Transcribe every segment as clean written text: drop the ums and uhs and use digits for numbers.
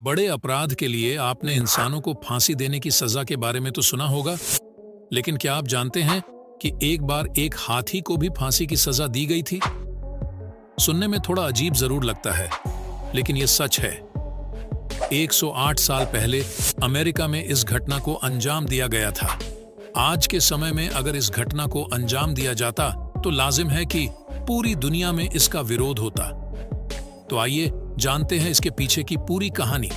बड़े अपराध के लिए आपने इंसानों को फांसी देने की सजा के बारे में तो सुना होगा, लेकिन क्या आप जानते हैं कि एक बार एक हाथी को भी फांसी की सजा दी गई थी? सुनने में थोड़ा अजीब जरूर लगता है, लेकिन यह सच है। 108 साल पहले अमेरिका में इस घटना को अंजाम दिया गया था। आज के समय में अगर इस घटना को अंजाम दिया जाता तो लाजिम है कि पूरी दुनिया में इसका विरोध होता। तो आइए जानते हैं इसके पीछे की पूरी कहानी।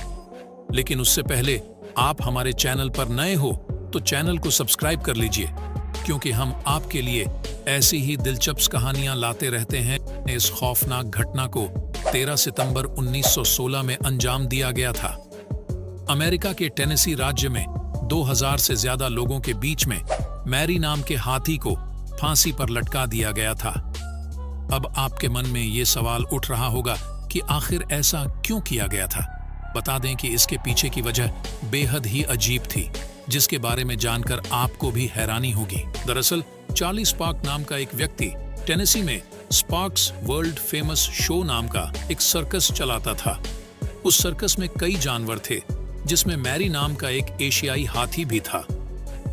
लेकिन उससे पहले आप हमारे चैनल पर नए हो तो चैनल को सब्सक्राइब कर लीजिए, क्योंकि हम आपके लिए ऐसी ही दिलचस्प कहानियां लाते रहते हैं। इस खौफनाक घटना को 13 सितंबर 1916 में अंजाम दिया गया था। अमेरिका के टेनेसी राज्य में 2000 से ज्यादा लोगों के बीच में मैरी नाम के हाथी को फांसी पर लटका दिया गया था। अब आपके मन में ये सवाल उठ रहा होगा कि आखिर ऐसा क्यों किया गया था। बता दें कि इसके पीछे की वजह बेहद ही अजीब थी, जिसके बारे में जानकर आपको भी हैरानी होगी। दरअसल चार्ली स्पार्क नाम का एक व्यक्ति टेनेसी में स्पार्क्स वर्ल्ड फेमस शो नाम का एक सर्कस चलाता था। उस सर्कस में कई जानवर थे, जिसमें मैरी नाम का एक एशियाई हाथी भी था।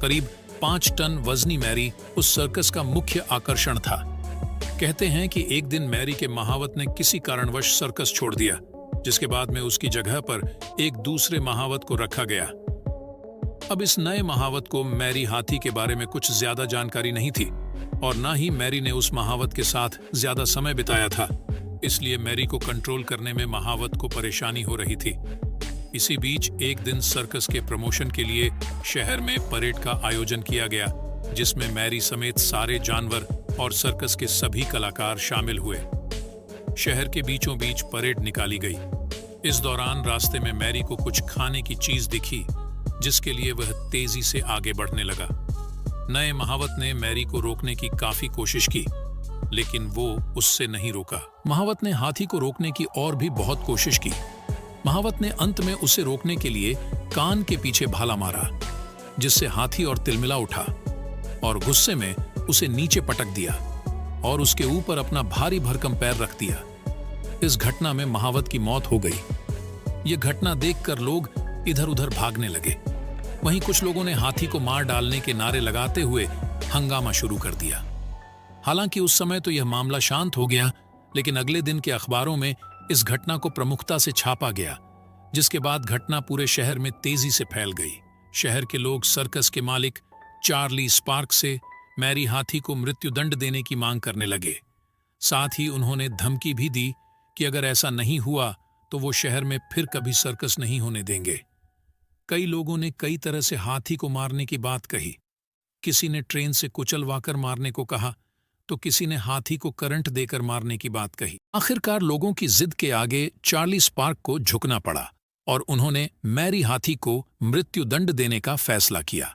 करीब 5 टन वजनी मैरी उस सर्कस का मुख्य आकर्षण था। कहते हैं कि एक दिन मैरी के महावत ने किसी कारणवश सर्कस छोड़ दिया, जिसके बाद में उसकी जगह पर एक दूसरे महावत को रखा गया। अब इस नए महावत को मैरी हाथी के बारे में कुछ ज्यादा जानकारी नहीं थी, और ना ही मैरी ने उस महावत के साथ ज्यादा समय बिताया था। इसलिए मैरी को कंट्रोल करने में महावत को परेशानी हो रही थी। इसी बीच एक दिन सर्कस के प्रमोशन के लिए शहर में परेड का आयोजन किया गया, जिसमें मैरी समेत सारे जानवर और सर्कस के सभी कलाकार शामिल हुए। शहर के बीचों बीच परेड निकाली गई। इस दौरान रास्ते में मैरी को कुछ खाने की चीज दिखी, जिसके लिए वह तेजी से आगे बढ़ने लगा। नए महावत ने मैरी को रोकने की काफी कोशिश की, लेकिन वो उससे नहीं रोका। महावत ने हाथी को रोकने की और भी बहुत कोशिश की। महावत ने अंत में उसे रोकने के लिए कान के पीछे भाला मारा, जिससे हाथी और तिलमिला उठा और गुस्से में उसे नीचे पटक दिया और उसके ऊपर अपना भारी भरकम पैर रख दिया। इस घटना में महावत की मौत हो गई। ये घटना देखकर लोग इधर उधर भागने लगे। वहीं कुछ लोगों ने हाथी को मार डालने के नारे लगाते हुए हंगामा शुरू कर दिया। हालांकि उस समय तो यह मामला शांत हो गया, लेकिन अगले दिन के अखबारों में इस घटना को प्रमुखता से छापा गया, जिसके बाद घटना पूरे शहर में तेजी से फैल गई। शहर के लोग सर्कस के मालिक चार्ली स्पार्क से मैरी हाथी को मृत्युदंड देने की मांग करने लगे। साथ ही उन्होंने धमकी भी दी कि अगर ऐसा नहीं हुआ तो वो शहर में फिर कभी सर्कस नहीं होने देंगे। कई लोगों ने कई तरह से हाथी को मारने की बात कही। किसी ने ट्रेन से कुचलवाकर मारने को कहा, तो किसी ने हाथी को करंट देकर मारने की बात कही। आखिरकार लोगों की जिद के आगे चार्ली स्पार्क को झुकना पड़ा और उन्होंने मैरी हाथी को मृत्युदंड देने का फैसला किया।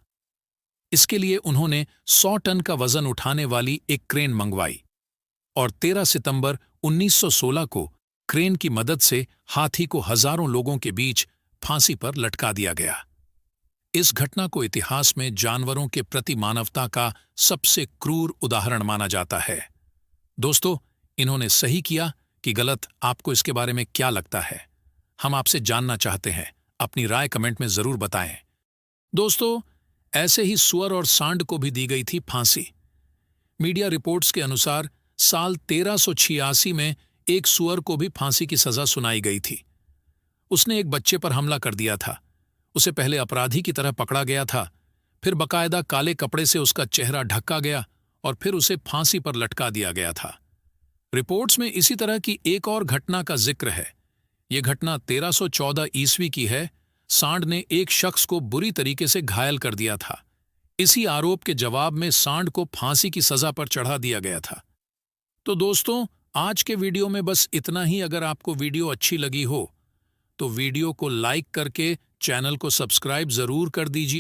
इसके लिए उन्होंने 100 टन का वजन उठाने वाली एक क्रेन मंगवाई और 13 सितंबर 1916 को क्रेन की मदद से हाथी को हजारों लोगों के बीच फांसी पर लटका दिया गया। इस घटना को इतिहास में जानवरों के प्रति मानवता का सबसे क्रूर उदाहरण माना जाता है। दोस्तों, इन्होंने सही किया कि गलत, आपको इसके बारे में क्या लगता है? हम आपसे जानना चाहते हैं। अपनी राय कमेंट में जरूर बताएं। दोस्तों, ऐसे ही सुअर और सांड को भी दी गई थी फांसी। मीडिया रिपोर्ट्स के अनुसार साल 1386 में एक सुअर को भी फांसी की सजा सुनाई गई थी। उसने एक बच्चे पर हमला कर दिया था। उसे पहले अपराधी की तरह पकड़ा गया था, फिर बकायदा काले कपड़े से उसका चेहरा ढका गया और फिर उसे फांसी पर लटका दिया गया था। रिपोर्ट्स में इसी तरह की एक और घटना का जिक्र है। यह घटना 1314 ईस्वी की है। सांड ने एक शख्स को बुरी तरीके से घायल कर दिया था। इसी आरोप के जवाब में सांड को फांसी की सजा पर चढ़ा दिया गया था। तो दोस्तों, आज के वीडियो में बस इतना ही। अगर आपको वीडियो अच्छी लगी हो तो वीडियो को लाइक करके चैनल को सब्सक्राइब जरूर कर दीजिए।